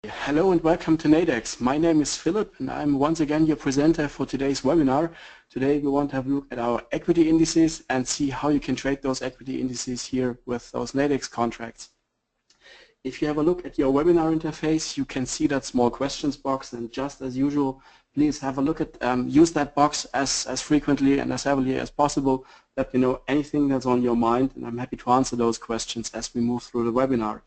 Hello and welcome to Nadex. My name is Philip and I'm once again your presenter for today's webinar. Today we want to have a look at our equity indices and see how you can trade those equity indices here with those Nadex contracts. If you have a look at your webinar interface, you can see that small questions box, and just as usual, please have a look at, use that box as frequently and as heavily as possible. Let me know anything that's on your mind, and I'm happy to answer those questions as we move through the webinar.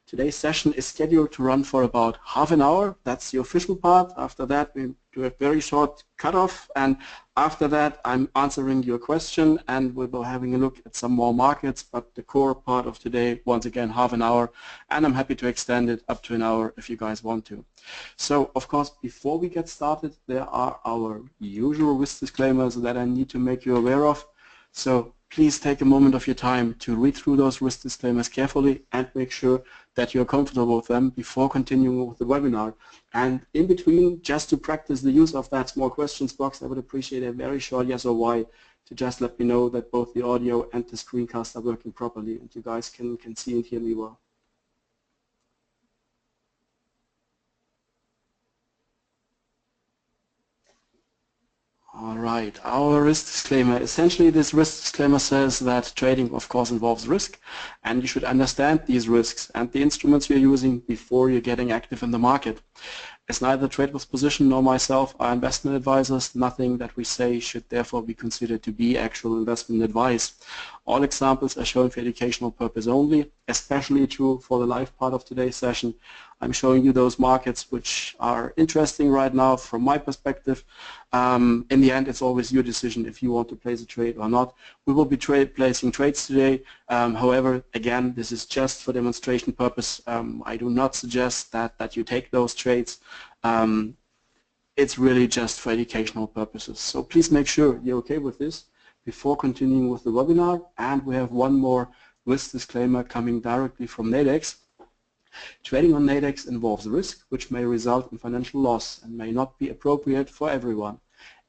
Today's session is scheduled to run for about half an hour. That's the official part. After that, we do a very short cutoff, and after that, I'm answering your question, and we'll be having a look at some more markets. But the core part of today, once again, half an hour, and I'm happy to extend it up to an hour if you guys want to. So, of course, before we get started, there are our usual risk disclaimers that I need to make you aware of. So please take a moment of your time to read through those risk disclaimers carefully and make sure that you're comfortable with them before continuing with the webinar. And in between, just to practice the use of that small questions box, I would appreciate a very short yes or why to just let me know that both the audio and the screencast are working properly and you guys can see and hear me well. Alright, our risk disclaimer. Essentially, this risk disclaimer says that trading, of course, involves risk, and you should understand these risks and the instruments you're using before you're getting active in the market. As neither TradeWith Position nor myself are investment advisors, nothing that we say should therefore be considered to be actual investment advice. All examples are shown for educational purpose only, especially true for the live part of today's session. I'm showing you those markets which are interesting right now from my perspective. In the end, it's always your decision if you want to place a trade or not. We will be placing trades today. However, again, this is just for demonstration purpose. I do not suggest that you take those trades. It's really just for educational purposes. So please make sure you're okay with this before continuing with the webinar. And we have one more risk disclaimer coming directly from Nadex. Trading on Nadex involves risk, which may result in financial loss and may not be appropriate for everyone.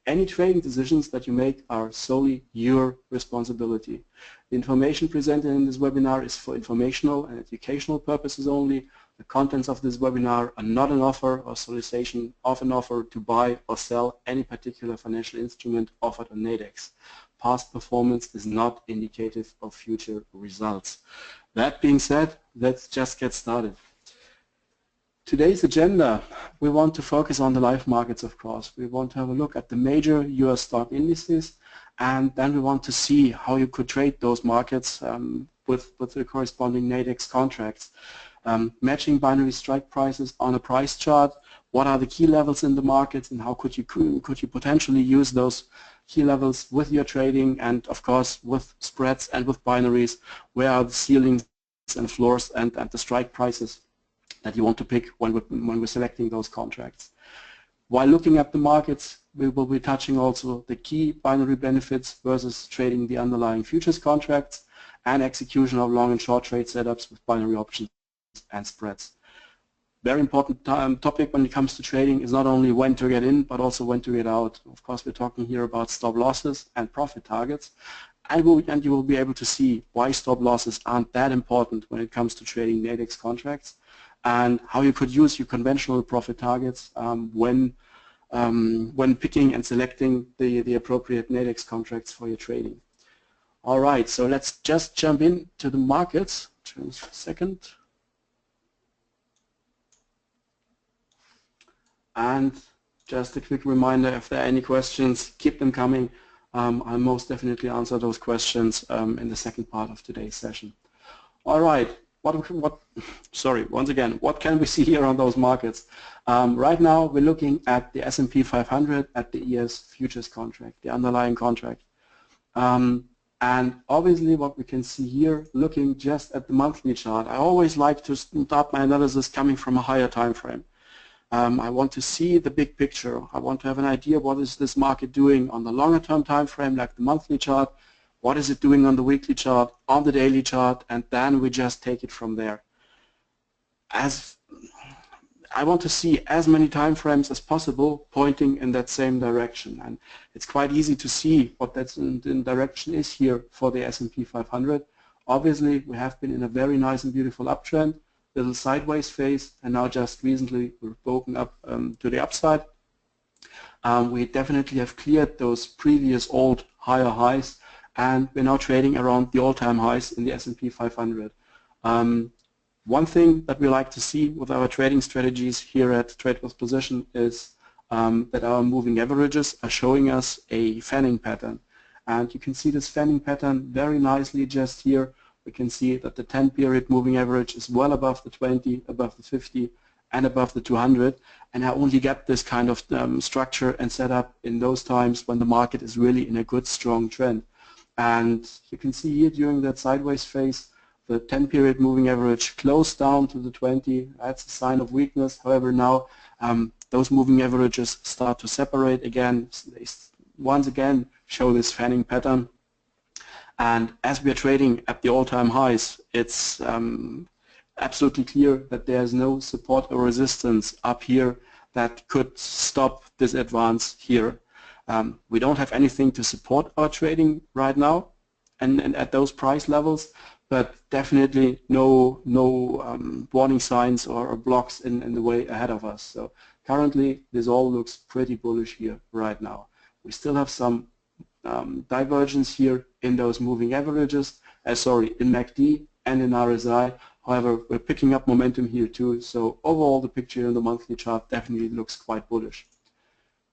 Any trading decisions that you make are solely your responsibility. The information presented in this webinar is for informational and educational purposes only. The contents of this webinar are not an offer or solicitation of an offer to buy or sell any particular financial instrument offered on Nadex. Past performance is not indicative of future results. That being said, let's just get started. Today's agenda, we want to focus on the live markets, of course. We want to have a look at the major US stock indices, and then we want to see how you could trade those markets with the corresponding Nadex contracts. Matching binary strike prices on a price chart, what are the key levels in the markets and how could you potentially use those key levels with your trading, and of course with spreads and with binaries, where are the ceilings and floors and the strike prices that you want to pick when we're selecting those contracts. While looking at the markets, we will be touching also the key binary benefits versus trading the underlying futures contracts and execution of long and short trade setups with binary options and spreads. Very important topic when it comes to trading is not only when to get in, but also when to get out. Of course, we're talking here about stop losses and profit targets, and you will be able to see why stop losses aren't that important when it comes to trading Nadex contracts, and how you could use your conventional profit targets when picking and selecting the appropriate Nadex contracts for your trading. All right, so let's just jump into the markets. Just a second. And just a quick reminder, if there are any questions, keep them coming. I'll most definitely answer those questions in the second part of today's session. All right, once again, what can we see here on those markets? Right now, we're looking at the S&P 500 at the ES futures contract, the underlying contract. And obviously what we can see here, looking just at the monthly chart, I always like to start my analysis coming from a higher time frame. I want to see the big picture. I want to have an idea what is this market doing on the longer term time frame, like the monthly chart, what is it doing on the weekly chart, on the daily chart, and then we just take it from there. As I want to see as many time frames as possible pointing in that same direction, and it's quite easy to see what that direction is here for the S&P 500. Obviously, we have been in a very nice and beautiful uptrend. little sideways phase, and now just recently we're broken up to the upside. We definitely have cleared those previous old higher highs, and we're now trading around the all-time highs in the S&P 500. One thing that we like to see with our trading strategies here at Trade with Position is that our moving averages are showing us a fanning pattern. And you can see this fanning pattern very nicely just here. We can see that the 10-period moving average is well above the 20, above the 50, and above the 200. And I only get this kind of structure and setup in those times when the market is really in a good, strong trend. And you can see here during that sideways phase, the 10-period moving average closed down to the 20. That's a sign of weakness. However, now those moving averages start to separate again. They once again show this fanning pattern. And as we are trading at the all-time highs, it's absolutely clear that there's no support or resistance up here that could stop this advance here. We don't have anything to support our trading right now and at those price levels, but definitely no warning signs or blocks in the way ahead of us. So currently this all looks pretty bullish here right now. We still have some divergence here in those moving averages, in MACD and in RSI. However, we're picking up momentum here too, so overall the picture in the monthly chart definitely looks quite bullish.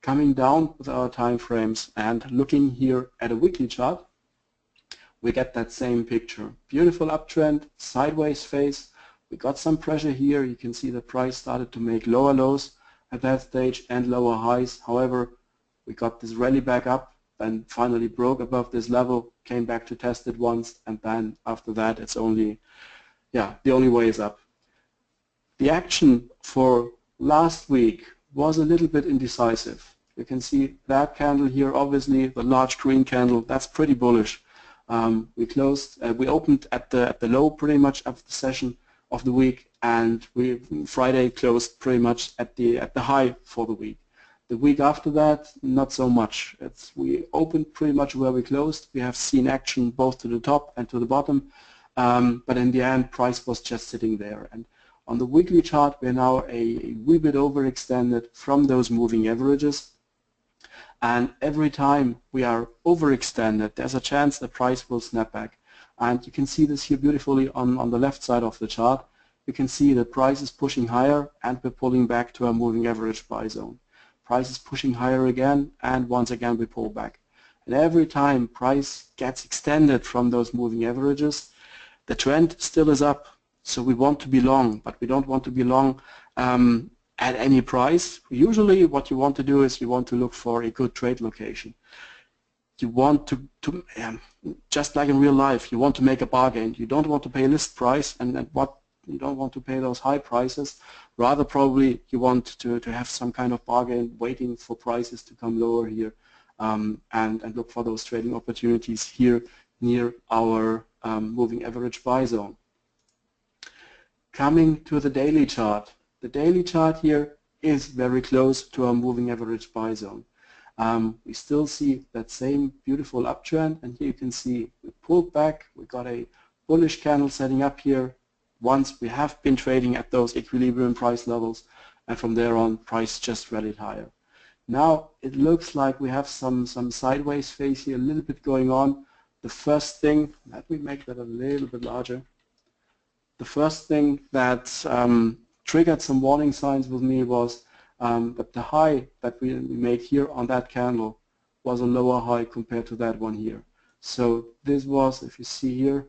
Coming down with our time frames and looking here at a weekly chart, we get that same picture. Beautiful uptrend, sideways phase. We got some pressure here. You can see the price started to make lower lows at that stage and lower highs. However, we got this rally back up and finally broke above this level, came back to test it once, and then after that it's only, the only way is up. The action for last week was a little bit indecisive. You can see that candle here, obviously the large green candle, that's pretty bullish. We opened at the low pretty much of the session of the week, and Friday closed pretty much at the high for the week. The week after that, not so much. We opened pretty much where we closed. We have seen action both to the top and to the bottom, but in the end, price was just sitting there. And on the weekly chart, we're now a wee bit overextended from those moving averages. And every time we are overextended, there's a chance the price will snap back. And you can see this here beautifully on the left side of the chart. You can see the price is pushing higher and we're pulling back to our moving average buy zone. Price is pushing higher again, and once again we pull back. And every time price gets extended from those moving averages, the trend still is up. So we want to be long, but we don't want to be long at any price. Usually what you want to do is you want to look for a good trade location. You want to just like in real life, you want to make a bargain. You don't want to pay list price, and you don't want to pay those high prices. Rather, probably you want to have some kind of bargain, waiting for prices to come lower here, and look for those trading opportunities here near our moving average buy zone. Coming to the daily chart. The daily chart here is very close to our moving average buy zone. We still see that same beautiful uptrend, and here you can see we pulled back. We got a bullish candle setting up here. Once we have been trading at those equilibrium price levels, and from there on price just rallied higher. Now it looks like we have some sideways phase here, a little bit going on. The first thing, let me make that a little bit larger. The first thing that triggered some warning signs with me was that the high that we made here on that candle was a lower high compared to that one here. So this was, if you see here,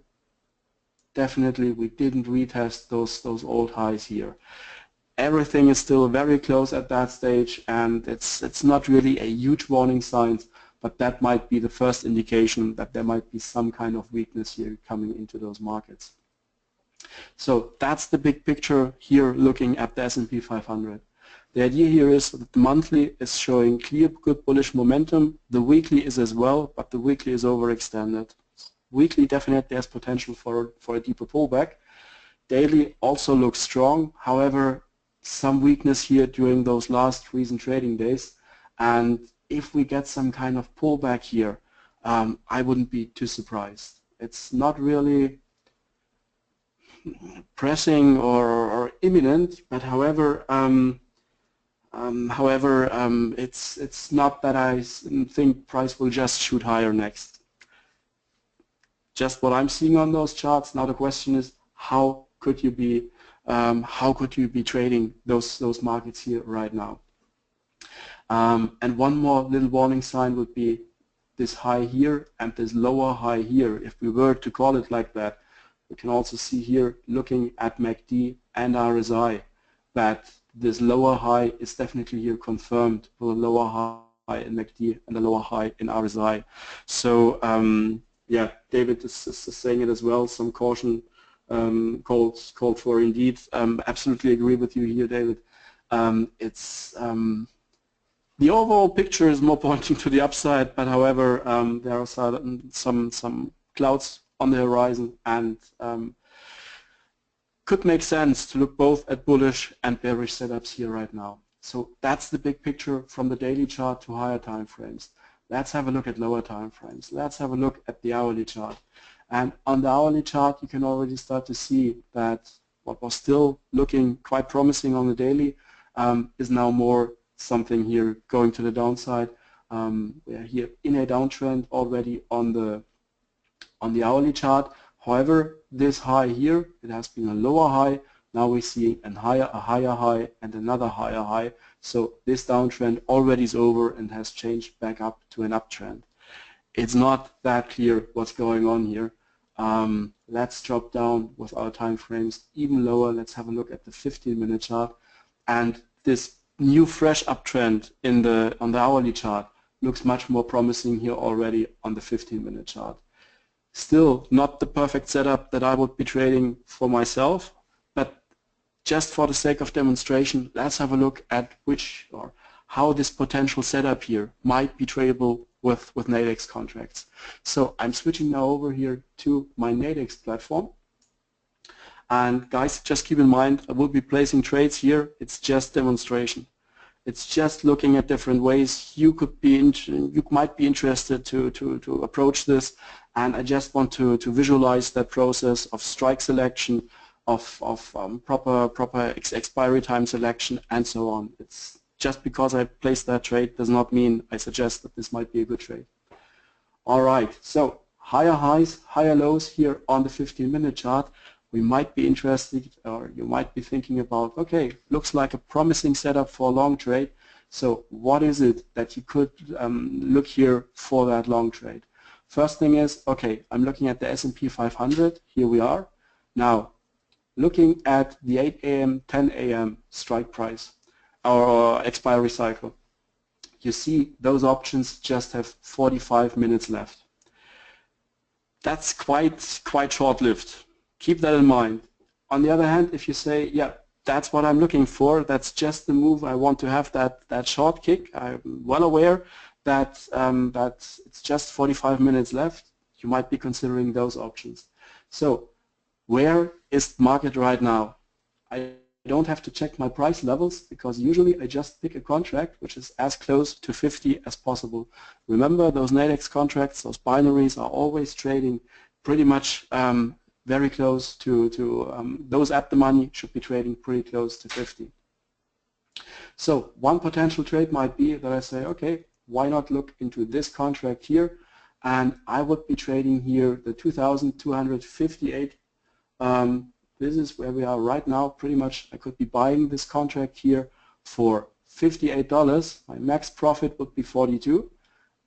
definitely we didn't retest those old highs here. Everything is still very close at that stage, and it's not really a huge warning sign, but that might be the first indication that there might be some kind of weakness here coming into those markets. So that's the big picture here looking at the S&P 500. The idea here is that the monthly is showing clear good bullish momentum. The weekly is as well, but the weekly is overextended. Weekly definitely has potential for a deeper pullback. Daily also looks strong. However, some weakness here during those last recent trading days. And if we get some kind of pullback here, I wouldn't be too surprised. It's not really pressing or imminent, but however, it's not that I think price will just shoot higher next. Just what I'm seeing on those charts. Now the question is, how could you be trading those markets here right now? And one more little warning sign would be this high here and this lower high here. If we were to call it like that, we can also see here, looking at MACD and RSI, that this lower high is definitely here confirmed for the lower high in MACD and the lower high in RSI. So yeah, David is saying it as well. Some caution called for indeed. Absolutely agree with you here, David. The overall picture is more pointing to the upside, but however, there are some clouds on the horizon, and could make sense to look both at bullish and bearish setups here right now. So that's the big picture from the daily chart to higher time frames. Let's have a look at lower time frames. Let's have a look at the hourly chart. And on the hourly chart, you can already start to see that what was still looking quite promising on the daily is now more something here going to the downside. We are here in a downtrend already on the hourly chart. However, this high here, it has been a lower high. Now we see a higher high and another higher high. So this downtrend already is over and has changed back up to an uptrend. It's not that clear what's going on here. Let's drop down with our time frames even lower. Let's have a look at the 15-minute chart, and this new fresh uptrend on the hourly chart looks much more promising here already on the 15-minute chart. Still not the perfect setup that I would be trading for myself, but just for the sake of demonstration, let's have a look at how this potential setup here might be tradable with Nadex contracts. So I'm switching now over here to my Nadex platform. And guys, just keep in mind, I will be placing trades here. It's just demonstration. It's just looking at different ways you might be interested to approach this. And I just want to visualize that process of strike selection, of proper expiry time selection, and so on. It's just because I placed that trade does not mean I suggest that this might be a good trade. All right, so higher highs, higher lows here on the 15-minute chart. We might be interested, or you might be thinking about, okay, looks like a promising setup for a long trade. So what is it that you could look here for that long trade? First thing is, okay, I'm looking at the S&P 500. Here we are. Now, looking at the 8 a.m., 10 a.m. strike price or expiry cycle, you see those options just have 45 minutes left. That's quite short-lived. Keep that in mind. On the other hand, if you say, yeah, that's what I'm looking for, that's just the move I want to have, that short kick, I'm well aware that it's just 45 minutes left, you might be considering those options. So where is the market right now? I don't have to check my price levels, because usually I just pick a contract which is as close to 50 as possible. Remember, those Nadex contracts, those binaries are always trading pretty much very close to those at the money should be trading pretty close to 50. So one potential trade might be that I say, okay, why not look into this contract here, and I would be trading here the 2,258. This is where we are right now. Pretty much I could be buying this contract here for $58. My max profit would be 42,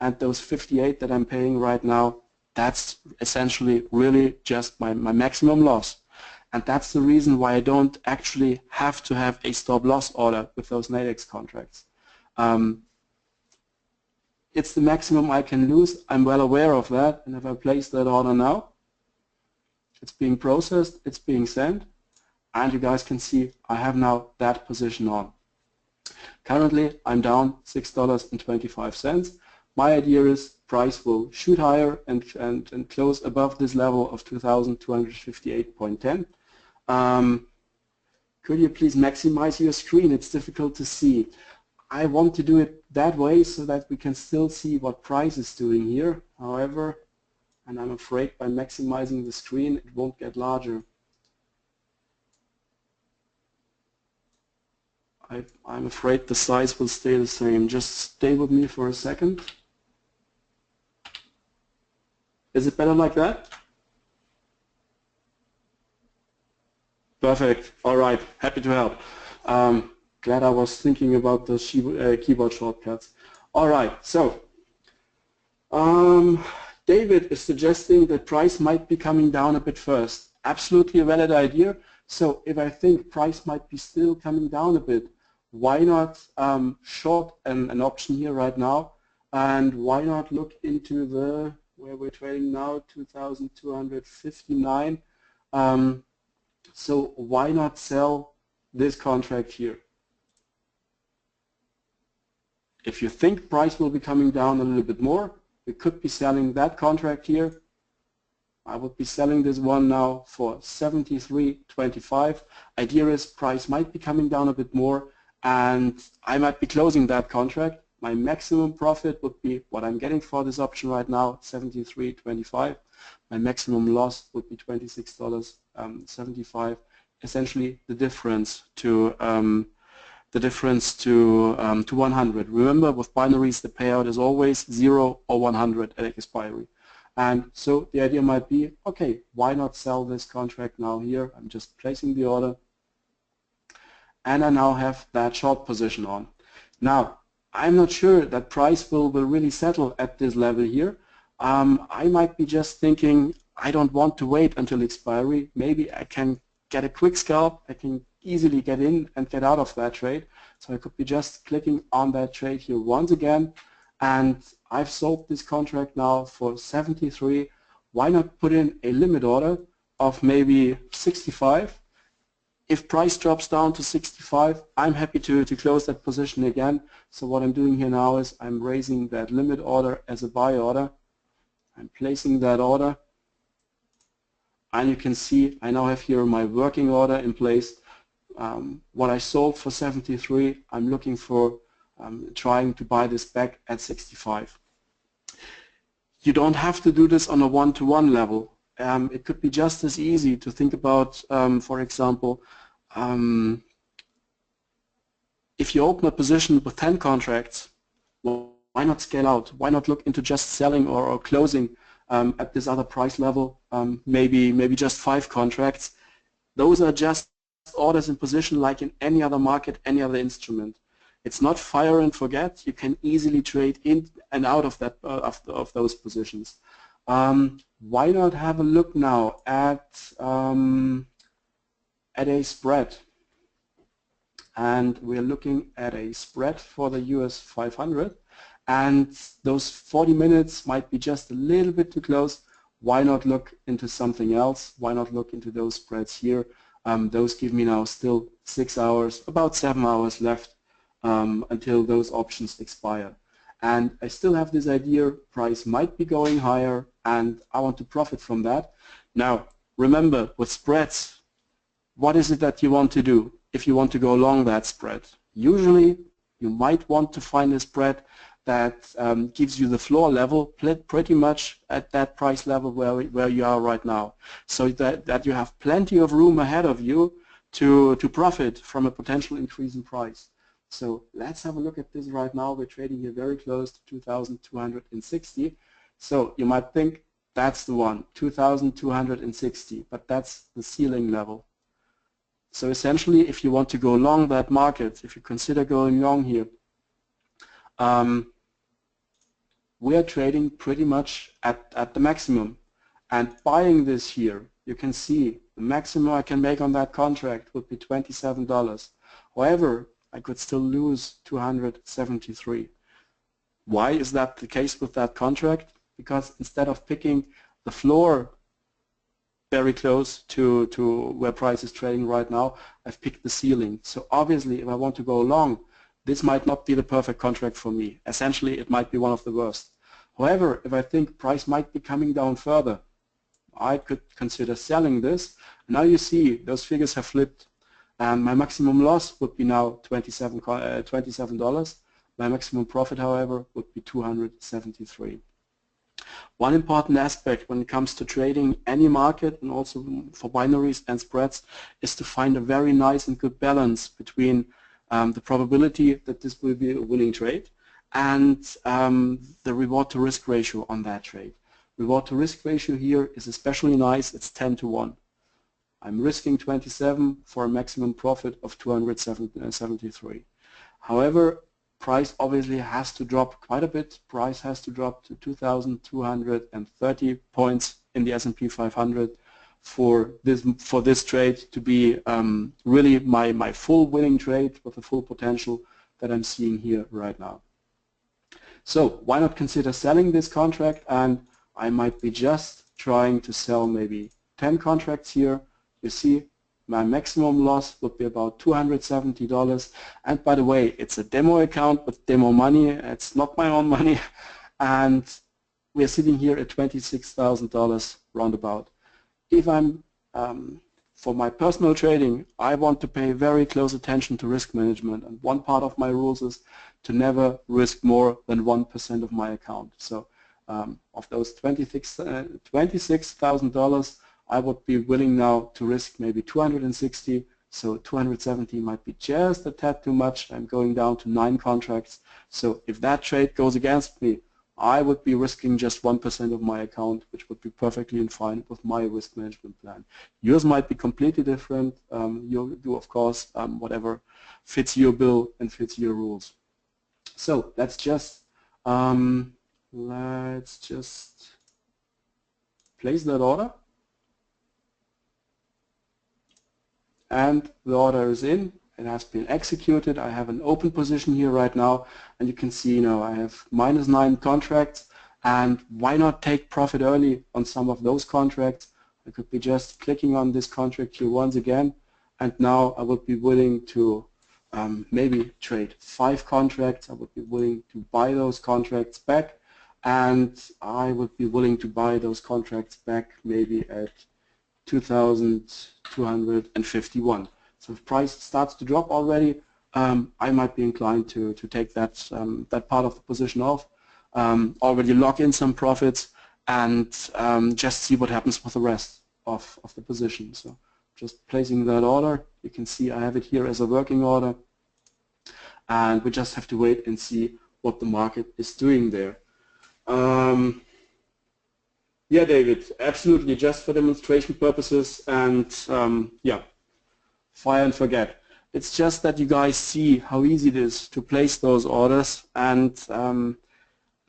and those 58 that I'm paying right now, that's essentially really just my maximum loss. And that's the reason why I don't actually have to have a stop loss order with those Nadex contracts. It's the maximum I can lose. I'm well aware of that, and if I place that order now, it's being processed, it's being sent, and you guys can see I have now that position on. Currently I'm down $6.25. My idea is price will shoot higher and close above this level of 2,258.10. Could you please maximize your screen? It's difficult to see. I want to do it that way so that we can still see what price is doing here. However, and I'm afraid by maximizing the screen it won't get larger. I'm afraid the size will stay the same. Just stay with me for a second. Is it better like that? Perfect. All right. Happy to help. Glad I was thinking about the keyboard shortcuts. All right. So David is suggesting that price might be coming down a bit first. Absolutely a valid idea. So if I think price might be still coming down a bit, why not short an option here right now? And why not look into the, where we're trading now, 2,259. So why not sell this contract here? If you think price will be coming down a little bit more, we could be selling that contract here. I would be selling this one now for 73.25. Idea is price might be coming down a bit more and I might be closing that contract. My maximum profit would be what I'm getting for this option right now, 73.25. My maximum loss would be $26.75. Essentially the difference to 100. Remember, with binaries, the payout is always 0 or 100 at expiry. And so the idea might be, okay, why not sell this contract now here? I'm just placing the order. And I now have that short position on. Now, I'm not sure that price will really settle at this level here. I might be just thinking, I don't want to wait until expiry. Maybe I can get a quick scalp. I can easily get in and get out of that trade. So I could be just clicking on that trade here once again. And I've sold this contract now for 73. Why not put in a limit order of maybe 65? If price drops down to 65, I'm happy to close that position again. So what I'm doing here now is I'm raising that limit order as a buy order. I'm placing that order. And you can see I now have here my working order in place. What I sold for 73, I'm looking for trying to buy this back at 65. You don't have to do this on a one-to-one level. It could be just as easy to think about, for example, if you open a position with 10 contracts, well, why not scale out? Why not look into just selling or closing at this other price level, maybe just 5 contracts? Those are just orders in position like in any other market, any other instrument. It's not fire and forget. You can easily trade in and out of that of those positions. Why not have a look now at a spread? And we're looking at a spread for the US 500, and those 40 minutes might be just a little bit too close. Why not look into something else? Why not look into those spreads here? Those give me now still 6 hours, about 7 hours left until those options expire. And I still have this idea, price might be going higher and I want to profit from that. Now, remember, with spreads, what is it that you want to do if you want to go along that spread? Usually, you might want to find a spread that gives you the floor level pretty much at that price level where you are right now, so that you have plenty of room ahead of you to profit from a potential increase in price. So let's have a look at this right now. We're trading here very close to 2,260. So you might think that's the one, 2,260, but that's the ceiling level. So essentially, if you want to go long that market, if you consider going long here, we are trading pretty much at the maximum. And buying this here, you can see the maximum I can make on that contract would be $27. However, I could still lose 273. Why is that the case with that contract? Because instead of picking the floor very close to where price is trading right now, I've picked the ceiling. So obviously, if I want to go long, this might not be the perfect contract for me. Essentially, it might be one of the worst. However, if I think price might be coming down further, I could consider selling this. Now you see those figures have flipped. And my maximum loss would be now $27. My maximum profit, however, would be 273. One important aspect when it comes to trading any market, and also for binaries and spreads, is to find a very nice and good balance between the probability that this will be a winning trade, and the reward to risk ratio on that trade. Reward to risk ratio here is especially nice. It's 10 to 1. I'm risking 27 for a maximum profit of 273. However, price obviously has to drop quite a bit. Price has to drop to 2,230 points in the S&P 500 for this trade to be really my full winning trade with the full potential that I'm seeing here right now. So why not consider selling this contract, and I might be just trying to sell maybe 10 contracts here. You see, my maximum loss would be about $270. And by the way, it's a demo account with demo money. It's not my own money. And we're sitting here at $26,000 roundabout. If I'm, for my personal trading, I want to pay very close attention to risk management. And one part of my rules is to never risk more than 1% of my account. So of those $26,000, I would be willing now to risk maybe 260, so 270 might be just a tad too much. I'm going down to 9 contracts. So if that trade goes against me, I would be risking just 1% of my account, which would be perfectly fine with my risk management plan. Yours might be completely different. You'll do, of course, whatever fits your bill and fits your rules. So let's just place that order. And the order is in. It has been executed. I have an open position here right now, and you can see, I have -9 contracts. And why not take profit early on some of those contracts? I could be just clicking on this contract here once again, and now I would be willing to maybe trade 5 contracts. I would be willing to buy those contracts back, and I would be willing to buy those contracts back maybe at 2,251. So if price starts to drop already, I might be inclined to take that part of the position off, already lock in some profits, and just see what happens with the rest of the position. So just placing that order, you can see I have it here as a working order, and we just have to wait and see what the market is doing there. Yeah, David, absolutely, just for demonstration purposes, and yeah, fire and forget. It's just that you guys see how easy it is to place those orders, and in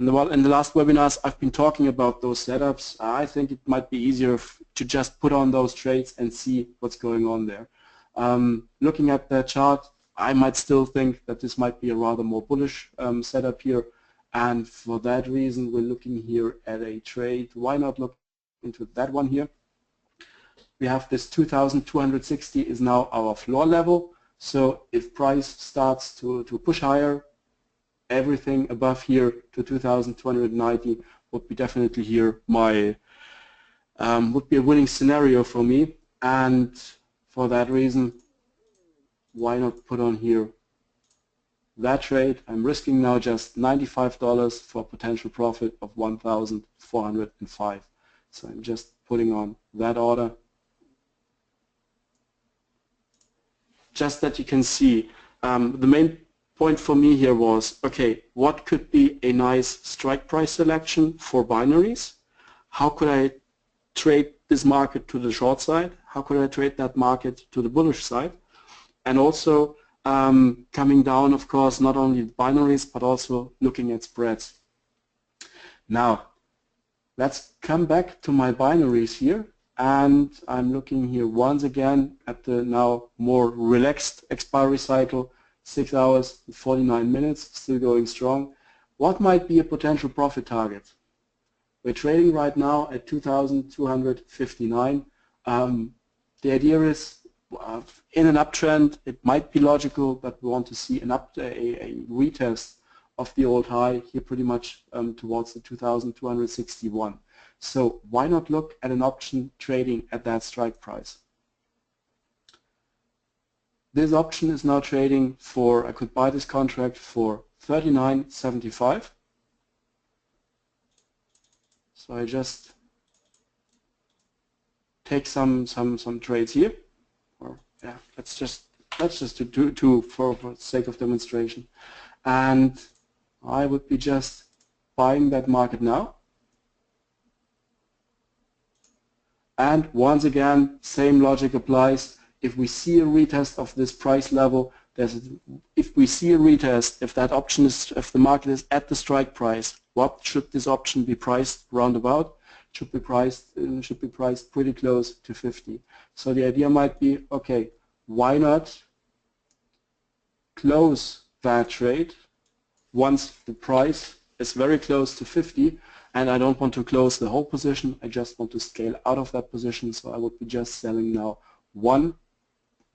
the last webinars I've been talking about those setups. I think it might be easier to just put on those trades and see what's going on there. Looking at the chart, I might still think that this might be a rather more bullish setup here. And for that reason, we're looking here at a trade. Why not look into that one here? We have this 2,260 is now our floor level. So if price starts to push higher, everything above here to 2,290 would be definitely here my would be a winning scenario for me. And for that reason, why not put on here that trade? I'm risking now just $95 for a potential profit of 1,405. So I'm just putting on that order. Just that you can see, the main point for me here was, okay, what could be a nice strike price selection for binaries? How could I trade this market to the short side? How could I trade that market to the bullish side? And also, coming down, of course, not only binaries, but also looking at spreads. Now, let's come back to my binaries here, and I'm looking here once again at the now more relaxed expiry cycle, 6 hours and 49 minutes, still going strong. What might be a potential profit target? We're trading right now at 2,259. The idea is, in an uptrend, it might be logical, but we want to see a retest of the old high here pretty much towards the 2,261. So why not look at an option trading at that strike price? This option is now trading for, I could buy this contract for $39.75. So I just take some trades here. Or yeah, let's just let's just do two for sake of demonstration. And I would be just buying that market now. And once again, same logic applies. If we see a retest of this price level, if we see a retest, if that option is, if the market is at the strike price, what should this option be priced roundabout? Should be priced pretty close to 50. So the idea might be, okay, why not close that trade once the price is very close to 50, and I don't want to close the whole position, I just want to scale out of that position, so I would be just selling now one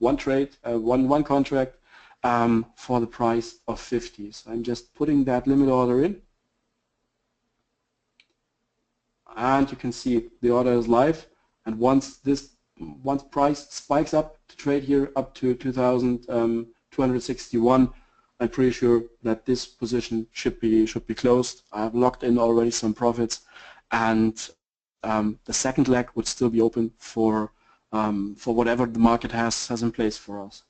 contract for the price of 50. So I'm just putting that limit order in, and you can see the order is live, and once price spikes up to trade here up to 2,261, I'm pretty sure that this position should be closed. I have locked in already some profits, and the second leg would still be open for whatever the market has in place for us.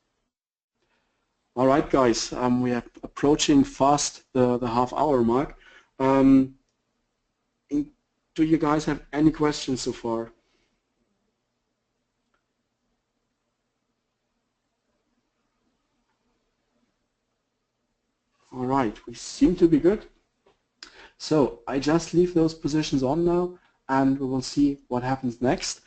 All right, guys, we are approaching fast the half-hour mark. Do you guys have any questions so far? All right, we seem to be good. So I just leave those positions on now, and we will see what happens next.